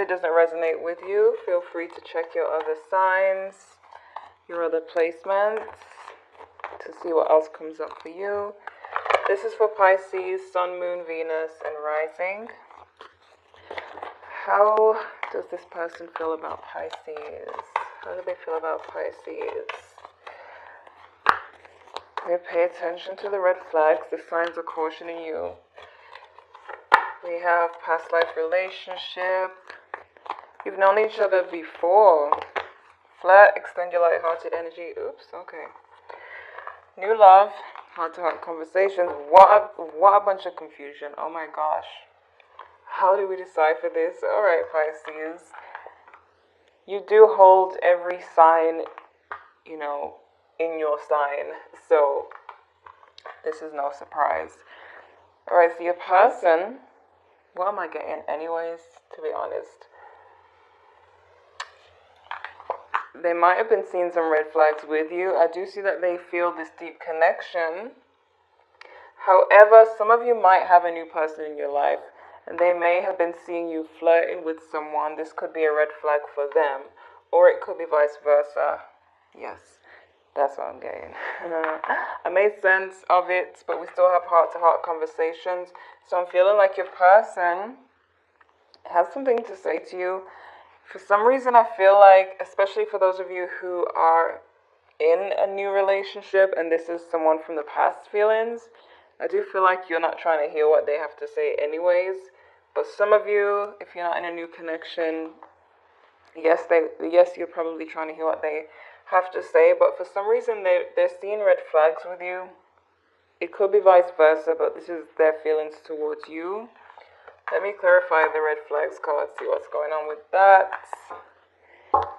it doesn't resonate with you, feel free to check your other signs, your other placements, to see what else comes up for you. This is for Pisces, Sun, Moon, Venus, and Rising. How does this person feel about Pisces? How do they feel about Pisces? We pay attention to the red flags, the signs of cautioning you. We have past life relationship. You've known each other before. Flirt, extend your light-hearted energy. Oops, okay. New love, heart-to-heart conversations. What a bunch of confusion. Oh my gosh. How do we decipher this? Alright, Pisces. You do hold every sign, in your sign. So, this is no surprise. Alright, so your person, what am I getting anyways, to be honest? They might have been seeing some red flags with you. I do see that they feel this deep connection. However, some of you might have a new person in your life, and they may have been seeing you flirting with someone. This could be a red flag for them, or it could be vice versa. Yes, that's what I'm getting. I made sense of it, but we still have heart-to-heart conversations. So I'm feeling like your person has something to say to you. For some reason, I feel like, especially for those of you who are in a new relationship, and this is someone from the past feelings, I do feel like you're not trying to hear what they have to say anyways. But some of you, if you're not in a new connection, yes, you're probably trying to hear what they have to say. But for some reason, they're seeing red flags with you. It could be vice versa, but this is their feelings towards you. Let me clarify the red flags card, see what's going on with that.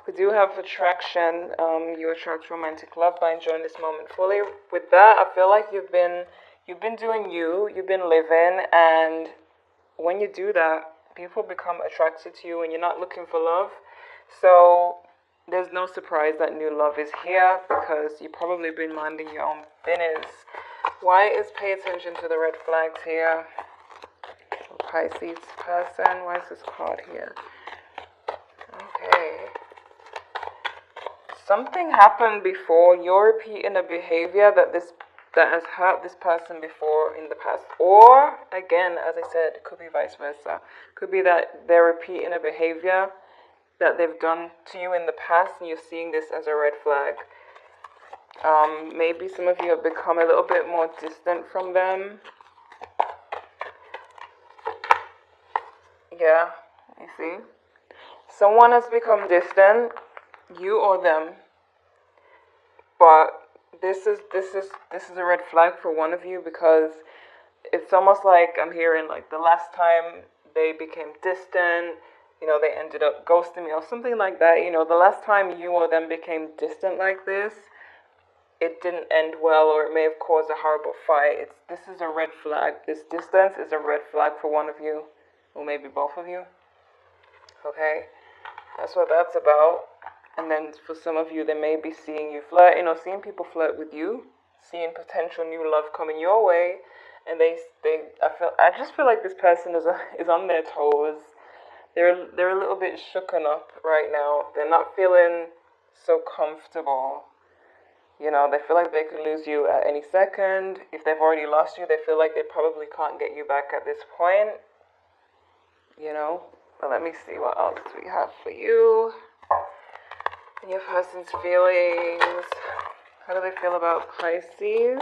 We do have attraction. You attract romantic love by enjoying this moment fully. With that, I feel like you've been doing you've been living, and when you do that, people become attracted to you and you're not looking for love. So there's no surprise that new love is here, because you've probably been minding your own business. Why is pay attention to the red flags here? Pisces person, why is this card here? Okay. Something happened before. You're repeating a behavior that has hurt this person before in the past. Or, again, as I said, it could be vice versa. Could be that they're repeating a behavior that they've done to you in the past, and you're seeing this as a red flag. Maybe some of you have become a little bit more distant from them. Yeah, you see? Someone has become distant, you or them. But this is a red flag for one of you, because it's almost like I'm hearing like the last time they became distant, they ended up ghosting me or something like that. The last time you or them became distant like this, it didn't end well, or it may have caused a horrible fight. This is a red flag. This distance is a red flag for one of you, or maybe both of you. Okay? That's what that's about. And then for some of you, they may be seeing you flirting, or seeing people flirt with you, seeing potential new love coming your way, and I just feel like this person is on their toes. They're a little bit shooken up right now. They're not feeling so comfortable. They feel like they could lose you at any second. If they've already lost you, they feel like they probably can't get you back at this point. But let me see what else we have for you. Your person's feelings. How do they feel about Pisces?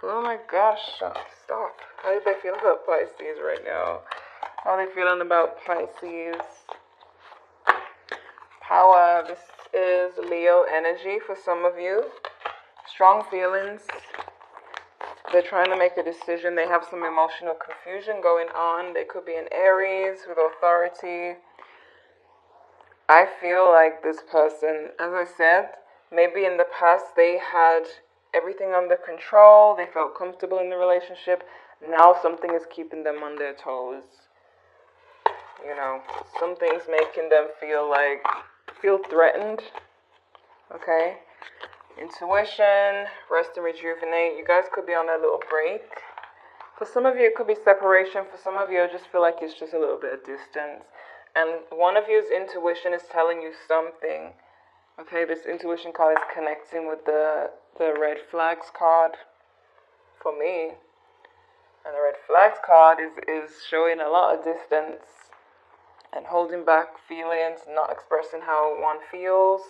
Oh my gosh, stop. How do they feel about Pisces right now? How are they feeling about Pisces? Power. This is Leo energy for some of you. Strong feelings. They're trying to make a decision. They have some emotional confusion going on. They could be an Aries with authority. I feel like this person, as I said, maybe in the past they had everything under control. They felt comfortable in the relationship. Now something is keeping them on their toes. Something's making them feel threatened. Okay? Intuition, rest and rejuvenate. You guys could be on a little break. For some of you, it could be separation. For some of you, I just feel like it's just a little bit of distance. And one of you's intuition is telling you something. Okay, this intuition card is connecting with the red flags card for me. And the red flags card is showing a lot of distance and holding back feelings, not expressing how one feels.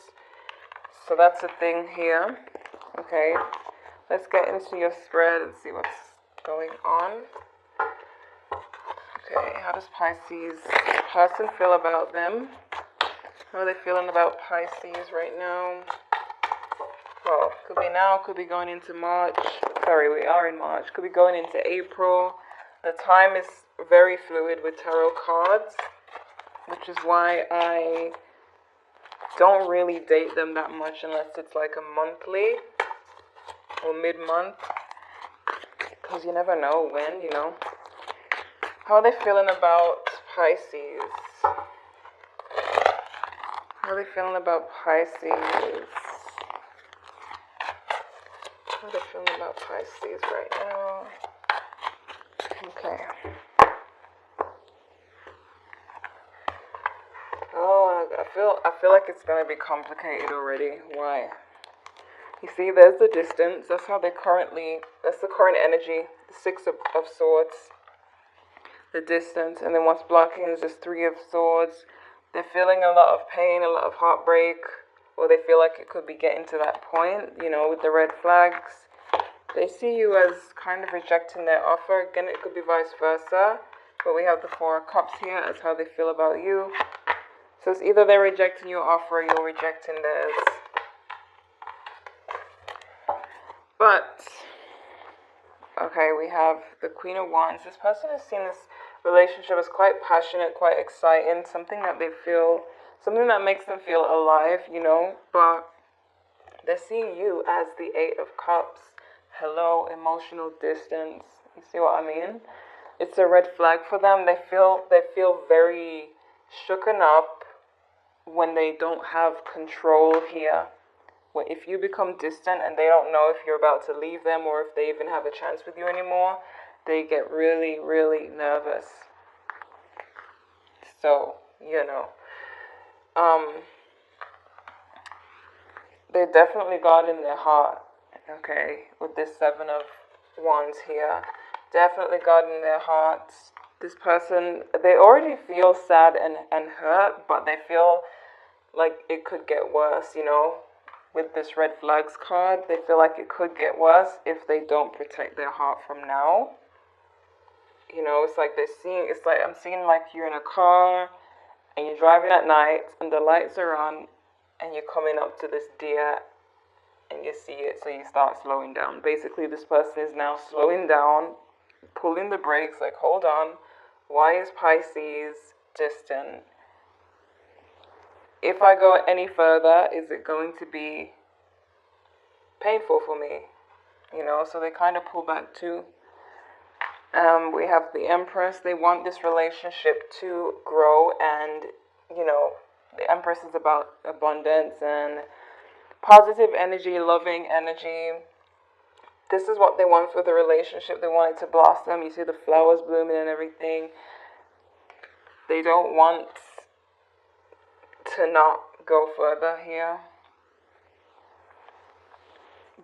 So that's a thing here. Okay, let's get into your spread and see what's going on. Okay, how does Pisces person feel about them? How are they feeling about Pisces right now? Well, could be now, could be going into March. Sorry, we are in March. Could be going into April. The time is very fluid with tarot cards, which is why I don't really date them that much unless it's like a monthly or mid-month, because you never know when, you know. How are they feeling about Pisces? How are they feeling about Pisces? How are they feeling about Pisces right now? Okay. Oh, I feel like it's gonna be complicated already. Why? You see, there's the distance. That's the current energy. The Six of Swords. The distance. And then what's blocking is this Three of Swords. They're feeling a lot of pain, a lot of heartbreak. Or they feel like it could be getting to that point, you know, with the red flags. They see you as kind of rejecting their offer. Again, it could be vice versa. But we have the Four of Cups here as how they feel about you. So it's either they're rejecting your offer or you're rejecting theirs. But, okay, we have the Queen of Wands. This person has seen this relationship as quite passionate, quite exciting, something that makes them feel alive, you know, but they're seeing you as the Eight of Cups. Hello, emotional distance. You see what I mean? It's a red flag for them. They feel very shooken up when they don't have control here. If you become distant and they don't know if you're about to leave them or if they even have a chance with you anymore, they get really, really nervous. So, you know, they definitely got in their heart, okay, with this Seven of Wands here. Definitely got in their hearts. This person, they already feel sad and hurt, but they feel like it could get worse, you know. With this red flags card, they feel like it could get worse if they don't protect their heart from now. You know, it's like I'm seeing like you're in a car and you're driving at night and the lights are on and you're coming up to this deer and you see it, so you start slowing down. Basically, this person is now slowing down, pulling the brakes, like, hold on, why is Pisces distant? If I go any further, is it going to be painful for me? You know, so they kind of pull back too. We have the Empress. They want this relationship to grow, and, you know, the Empress is about abundance and positive energy, loving energy. This is what they want for the relationship. They want it to blossom. You see the flowers blooming and everything. They don't want to not go further here.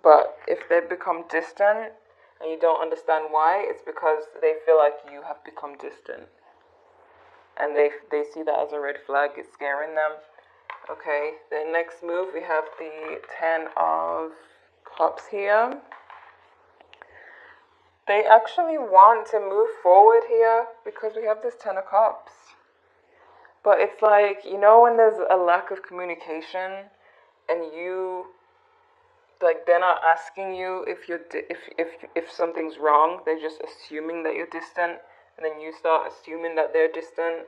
But if they become distant and you don't understand why, it's because they feel like you have become distant. And they see that as a red flag. It's scaring them. Okay, the next move, we have the Ten of Cups here. They actually want to move forward here because we have this Ten of Cups. But it's like, you know, when there's a lack of communication and you, like, they're not asking you if something's wrong. They're just assuming that you're distant, and then you start assuming that they're distant,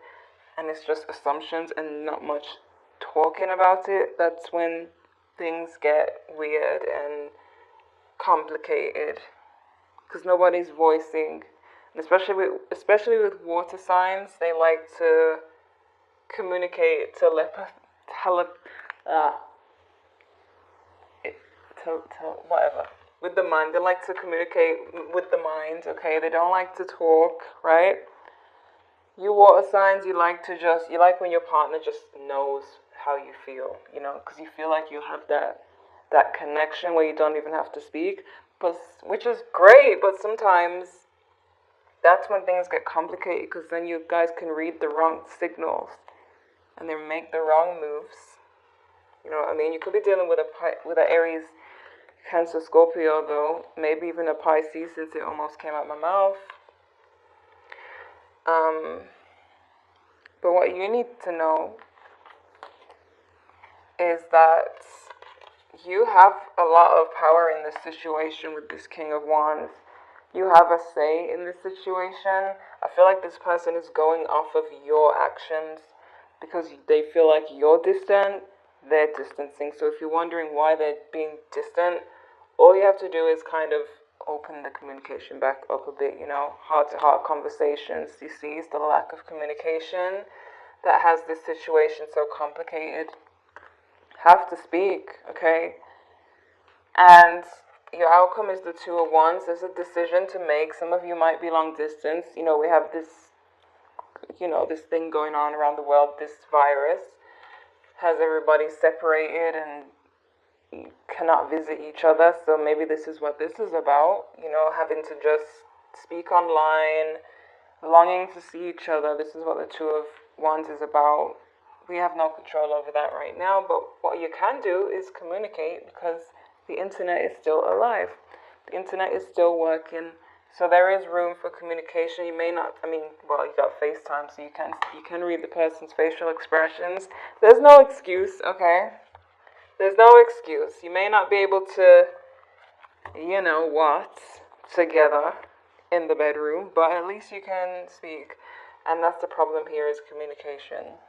and it's just assumptions and not much talking about it. That's when things get weird and complicated because nobody's voicing, and especially with water signs, they like to communicate whatever. with the mind. They like to communicate with the mind, okay? They don't like to talk, right? You water signs, you like when your partner just knows how you feel, because you feel like you have that connection where you don't even have to speak, but which is great, but sometimes that's when things get complicated, because then you guys can read the wrong signals and then make the wrong moves. You know what I mean? You could be dealing with an Aries, Cancer, Scorpio, though. Maybe even a Pisces, since it almost came out my mouth. But what you need to know is that you have a lot of power in this situation with this King of Wands. You have a say in this situation. I feel like this person is going off of your actions because they feel like you're distant, they're distancing. So if you're wondering why they're being distant, all you have to do is kind of open the communication back up a bit, heart-to-heart conversations. You see, it's the lack of communication that has this situation so complicated. Have to speak, okay? And your outcome is the Two of Wands. There's a decision to make. Some of you might be long distance. We have this, this thing going on around the world. This virus has everybody separated and cannot visit each other. So maybe this is what this is about, having to just speak online, longing to see each other. This is what the Two of Wands is about. We have no control over that right now, but what you can do is communicate, because the internet is still alive. The internet is still working. So there is room for communication. You may not, you got FaceTime, so you can read the person's facial expressions. There's no excuse, okay? There's no excuse. You may not be able to, together in the bedroom, but at least you can speak. And that's the problem here, is communication.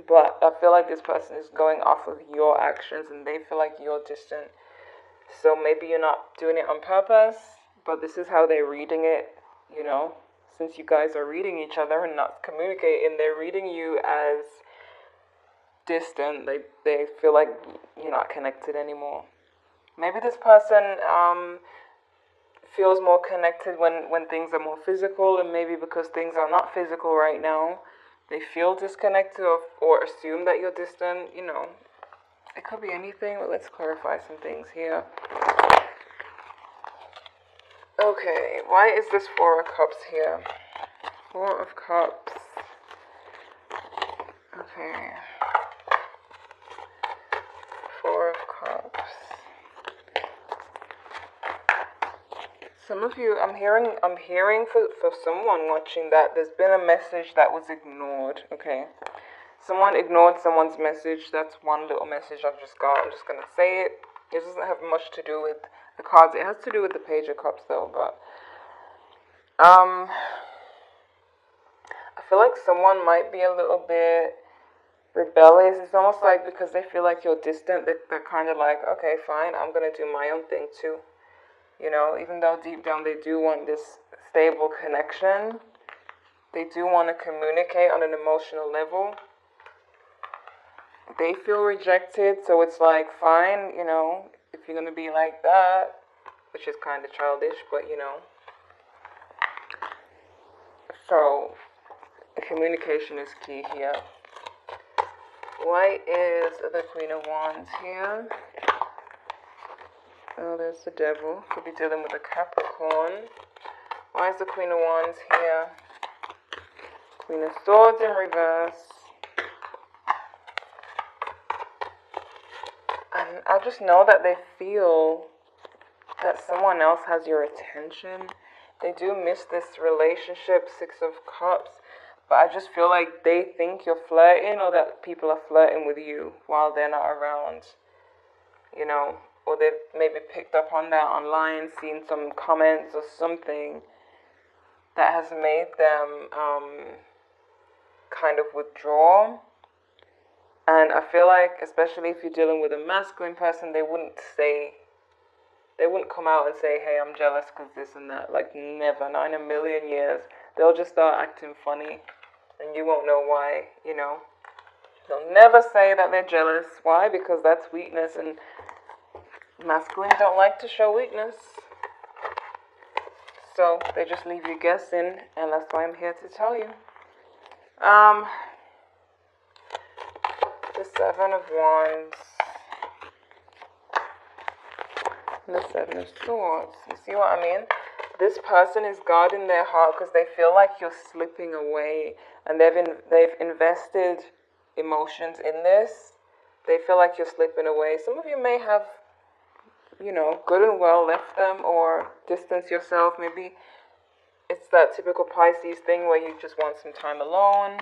But I feel like this person is going off of your actions and they feel like you're distant. So maybe you're not doing it on purpose, but this is how they're reading it, Since you guys are reading each other and not communicating, they're reading you as distant. They feel like you're not connected anymore. Maybe this person feels more connected when things are more physical, and maybe because things are not physical right now, they feel disconnected or assume that you're distant, It could be anything, but let's clarify some things here. Okay, why is this Four of Cups here? Four of Cups. Okay. Four of Cups. Some of you, I'm hearing for someone watching that there's been a message that was ignored, okay? Someone ignored someone's message. That's one little message I've just got. I'm just going to say it. It doesn't have much to do with the cards. It has to do with the Page of Cups, though, but I feel like someone might be a little bit rebellious. It's almost like because they feel like you're distant, they're kind of like, okay, fine, I'm going to do my own thing too. Even though deep down they do want this stable connection, they do want to communicate on an emotional level. They feel rejected, so it's like, fine, if you're going to be like that, which is kind of childish, but So, communication is key here. Why is the Queen of Wands here? Oh, there's the Devil. Could be dealing with a Capricorn. Why is the Queen of Wands here? Queen of Swords in reverse. And I just know that they feel that someone else has your attention. They do miss this relationship, Six of Cups. But I just feel like they think you're flirting, or that people are flirting with you while they're not around. Or they've maybe picked up on that online, seen some comments or something that has made them kind of withdraw. And I feel like, especially if you're dealing with a masculine person, they wouldn't come out and say, hey, I'm jealous because this and that. Like, never, not in a million years. They'll just start acting funny, and you won't know why, They'll never say that they're jealous. Why? Because that's weakness, and Masculine don't like to show weakness. So they just leave you guessing, and that's why I'm here to tell you. The Seven of Wands. And the Seven of Swords. You see what I mean? This person is guarding their heart because they feel like you're slipping away, and they've invested emotions in this. They feel like you're slipping away. Some of you may have, good and well left them or distance yourself. Maybe it's that typical Pisces thing where you just want some time alone.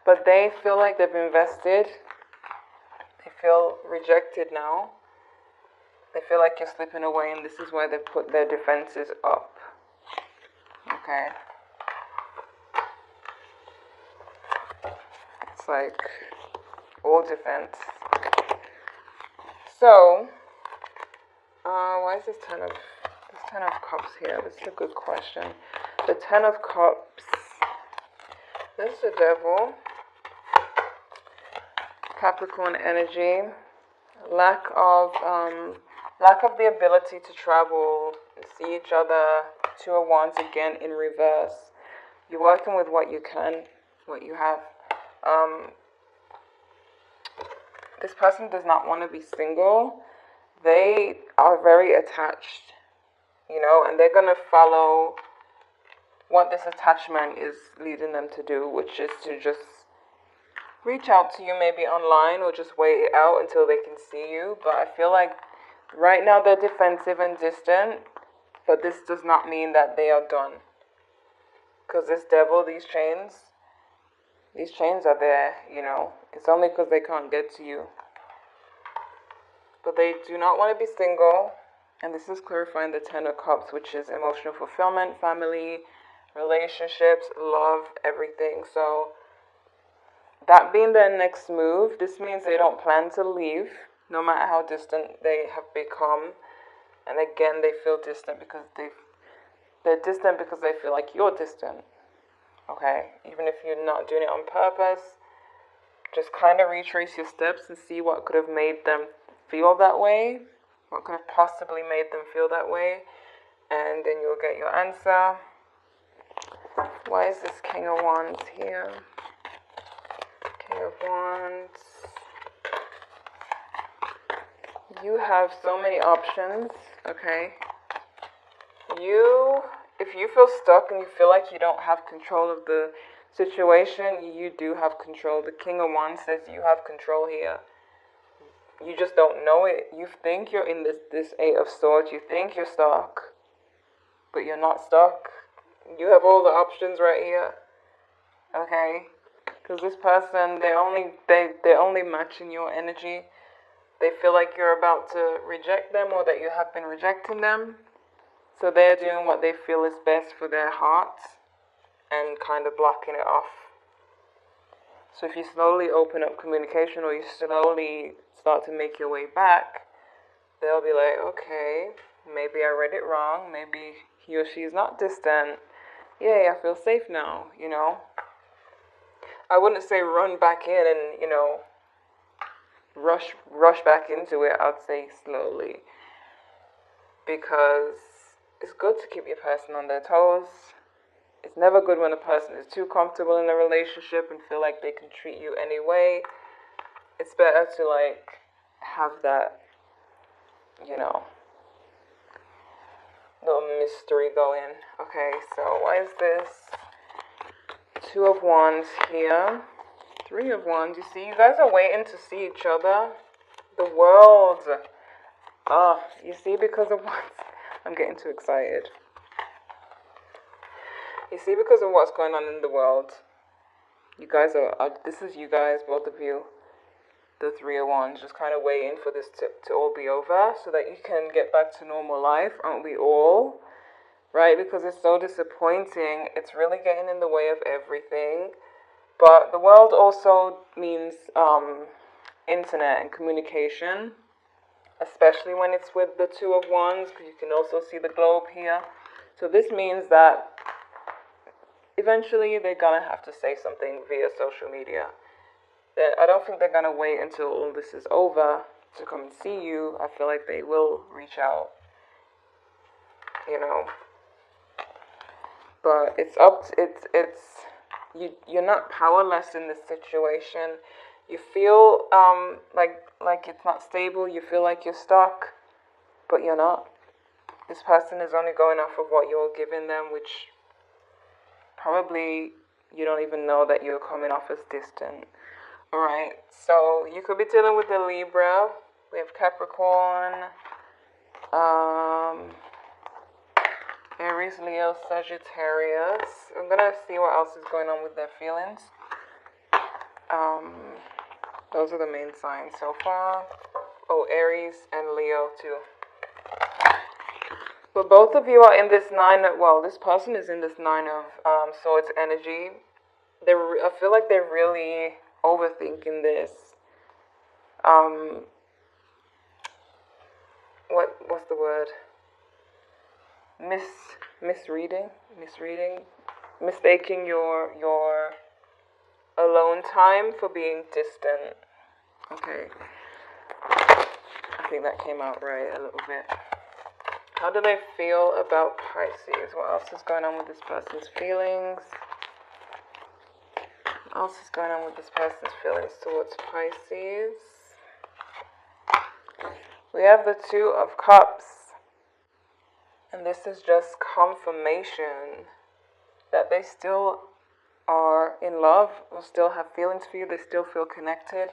But they feel like they've invested. They feel rejected now. They feel like you're slipping away, and this is why they put their defenses up. Okay. It's like all defense. So, why is this Ten of Cups here? This is a good question. The Ten of Cups. This is the Devil. Capricorn energy. Lack of the ability to travel and see each other. Two of Wands again in reverse. You're working with what you can, what you have. This person does not want to be single. They are very attached, and they're going to follow what this attachment is leading them to do, which is to just reach out to you maybe online or just wait it out until they can see you. But I feel like right now they're defensive and distant, but this does not mean that they are done. Because this Devil, these chains are there, It's only because they can't get to you. But they do not want to be single. And this is clarifying the Ten of Cups, which is emotional fulfillment, family, relationships, love, everything. So that being their next move, this means they don't plan to leave, no matter how distant they have become. And again, they feel distant because they're distant because they feel like you're distant. Okay? Even if you're not doing it on purpose, just kind of retrace your steps and see what could have made them feel that way. What could have possibly made them feel that way. And then you'll get your answer. Why is this King of Wands here? King of Wands. You have so many options, okay? If you feel stuck and you feel like you don't have control of the situation, you do have control. The King of Wands says you have control here. You just don't know it. You think you're in this Eight of Swords. You think you're stuck, but you're not stuck. You have all the options right here, okay? Because this person, they're only matching your energy. They feel like you're about to reject them or that you have been rejecting them. So they're doing what they feel is best for their hearts and kind of blocking it off. So if you slowly open up communication or you slowly start to make your way back, they'll be like, okay, maybe I read it wrong. Maybe he or she is not distant. Yay, I feel safe now, I wouldn't say run back in and, rush back into it. I'd say slowly. Because it's good to keep your person on their toes. It's never good when a person is too comfortable in a relationship and feel like they can treat you anyway. It's better to have that, little mystery going. Okay, so why is this Two of Wands here? Three of Wands. You see, you guys are waiting to see each other. The World. You see, because of what? I'm getting too excited. You see, because of what's going on in the world, you guys this is you guys, both of you, the Three of Wands, just kind of waiting for this to all be over so that you can get back to normal life, aren't we all? Right? Because it's so disappointing. It's really getting in the way of everything. But the world also means internet and communication, especially when it's with the Two of Wands, because you can also see the globe here. So this means that eventually they're going to have to say something via social media. I don't think they're going to wait until all this is over to come and see you, I feel like they will reach out, But it's you're not powerless in this situation. You feel like it's not stable. You feel like you're stuck, but you're not. This person is only going off of what you're giving them, which probably you don't even know that you're coming off as distant. Alright, so you could be dealing with the Libra. We have Capricorn, Aries, Leo, Sagittarius. I'm gonna see what else is going on with their feelings. Those are the main signs so far. Oh, Aries and Leo too. But both of you are in this this person is in this Nine of Swords energy. I feel like they're really overthinking this. What's the word? Misreading, mistaking your alone time for being distant. Okay, I think that came out right a little bit. How do they feel about Pisces? What else is going on with this person's feelings? What else is going on with this person's feelings towards Pisces? We have the Two of Cups. And this is just confirmation that they still are in love, or still have feelings for you, they still feel connected.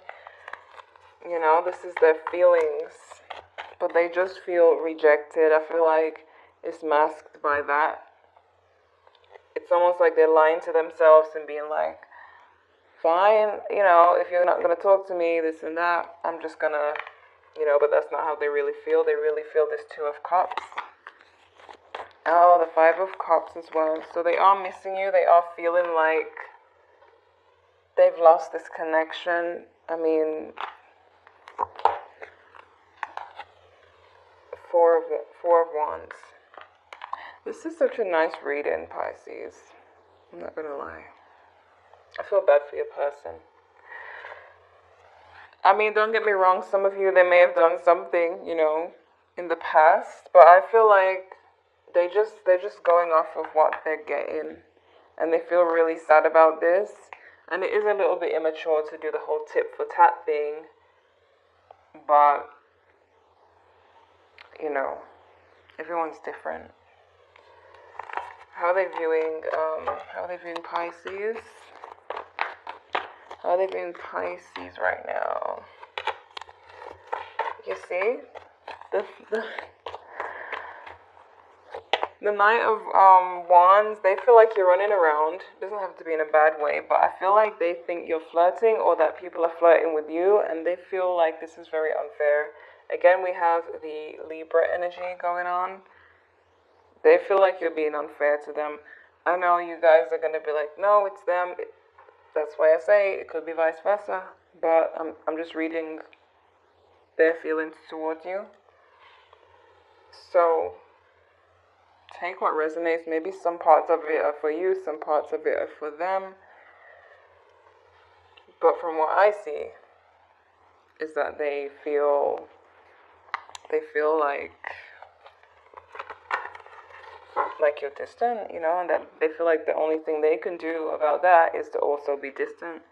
This is their feelings, but they just feel rejected. I feel like it's masked by that. It's almost like they're lying to themselves and being like, fine, if you're not going to talk to me, this and that, I'm just going to, but that's not how they really feel. They really feel this Two of Cups. Oh, the Five of Cups as well. So they are missing you. They are feeling like they've lost this connection. I mean, Four of Wands. This is such a nice reading, Pisces. I'm not going to lie. I feel bad for your person. I mean, don't get me wrong. Some of you, they may have done something, in the past. But I feel like they're just going off of what they're getting, and they feel really sad about this. And it is a little bit immature to do the whole tit for tat thing, but everyone's different. How are they viewing Pisces? How are they viewing Pisces right now? You see, the Knight of Wands, they feel like you're running around. It doesn't have to be in a bad way, but I feel like they think you're flirting, or that people are flirting with you, and they feel like this is very unfair. Again, we have the Libra energy going on. They feel like you're being unfair to them. I know you guys are going to be like, no, it's them. That's why I say it could be vice versa. But I'm just reading their feelings towards you. So take what resonates. Maybe some parts of it are for you, some parts of it are for them. But from what I see is that they feel like you're distant, and that they feel like the only thing they can do about that is to also be distant.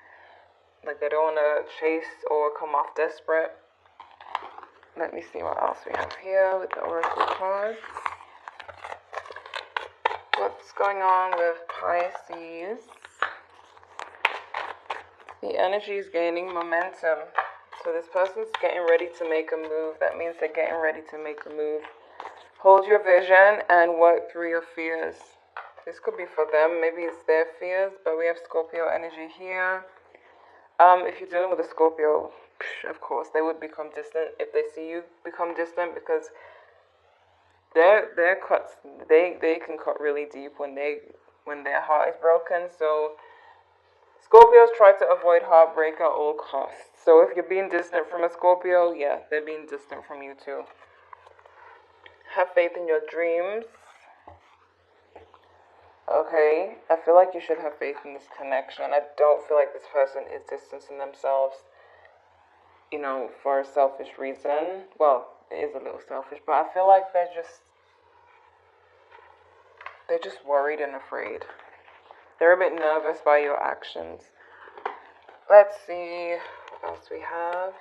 Like they don't want to chase or come off desperate. Let me see what else we have here with the oracle cards. What's going on with Pisces? The energy is gaining momentum. So this person's getting ready to make a move. That means they're getting ready to make a move. Hold your vision and work through your fears. This could be for them. Maybe it's their fears, but we have Scorpio energy here. If you're dealing with a Scorpio, of course, they would become distant if they see you become distant, because their cuts, they can cut really deep when their heart is broken. So Scorpios try to avoid heartbreak at all costs. So if you're being distant from a Scorpio, yeah, they're being distant from you too. Have faith in your dreams. Okay, I feel like you should have faith in this connection. I don't feel like this person is distancing themselves. for a selfish reason. Well, it is a little selfish, but I feel like they're just worried and afraid. They're a bit nervous by your actions. Let's see what else we have.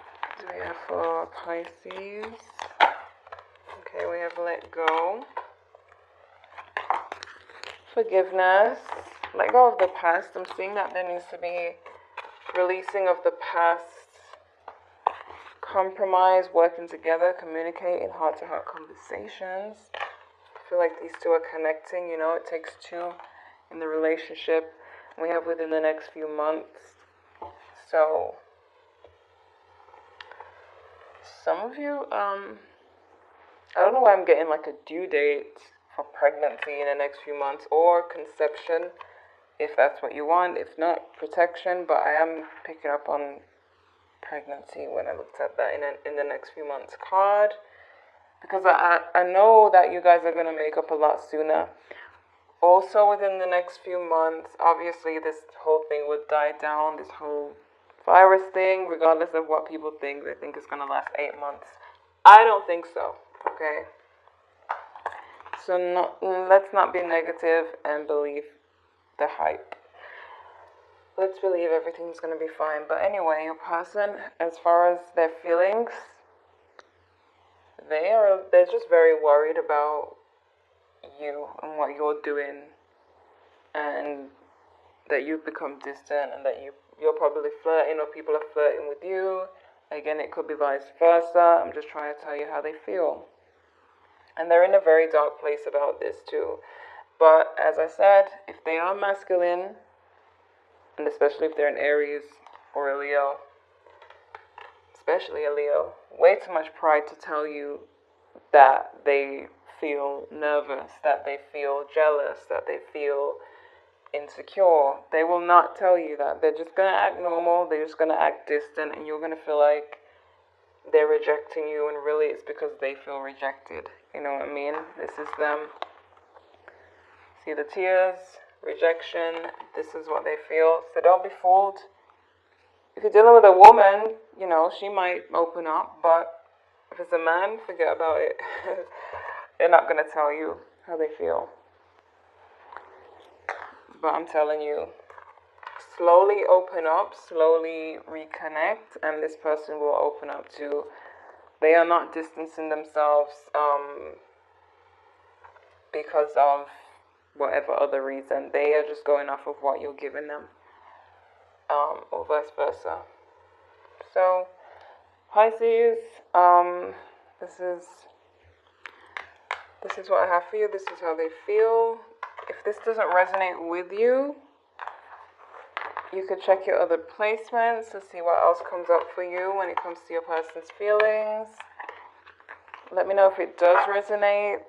What do we have for Pisces? Okay, we have let go. Forgiveness. Let go of the past. I'm seeing that there needs to be releasing of the past. Compromise, working together, communicating, heart-to-heart conversations. I feel like these two are connecting. It takes two in the relationship. We have within the next few months. So, some of you, I don't know why I'm getting like a due date for pregnancy in the next few months, or conception, if that's what you want. If not, protection, but I am picking up on pregnancy when I looked at that in the next few months card, because I know that you guys are going to make up a lot sooner. Also within the next few months, obviously this whole thing would die down, this whole virus thing, regardless of what people think. They think it's going to last 8 months. I don't think so, okay? So let's not be negative and believe the hype. Let's believe everything's going to be fine. But anyway, your person, as far as their feelings, they're just very worried about you and what you're doing, and that you've become distant, and that you're probably flirting, or people are flirting with you. Again, it could be vice versa. I'm just trying to tell you how they feel. And they're in a very dark place about this too. But as I said, if they are masculine, and especially if they're an Aries or a Leo, especially a Leo, way too much pride to tell you that they feel nervous, that they feel jealous, that they feel insecure. They will not tell you that. They're just going to act normal. They're just going to act distant, and you're going to feel like they're rejecting you, and really it's because they feel rejected. You know what I mean? This is them. See the tears, rejection. This is what they feel. So don't be fooled. If you're dealing with a woman, she might open up, but if it's a man, forget about it. They're not going to tell you how they feel. But I'm telling you, slowly open up, slowly reconnect, and this person will open up too. They are not distancing themselves because of whatever other reason. They are just going off of what you're giving them, or vice versa. So, Pisces, this is what I have for you. This is how they feel. If this doesn't resonate with you, you could check your other placements to see what else comes up for you when it comes to your person's feelings. Let me know if it does resonate.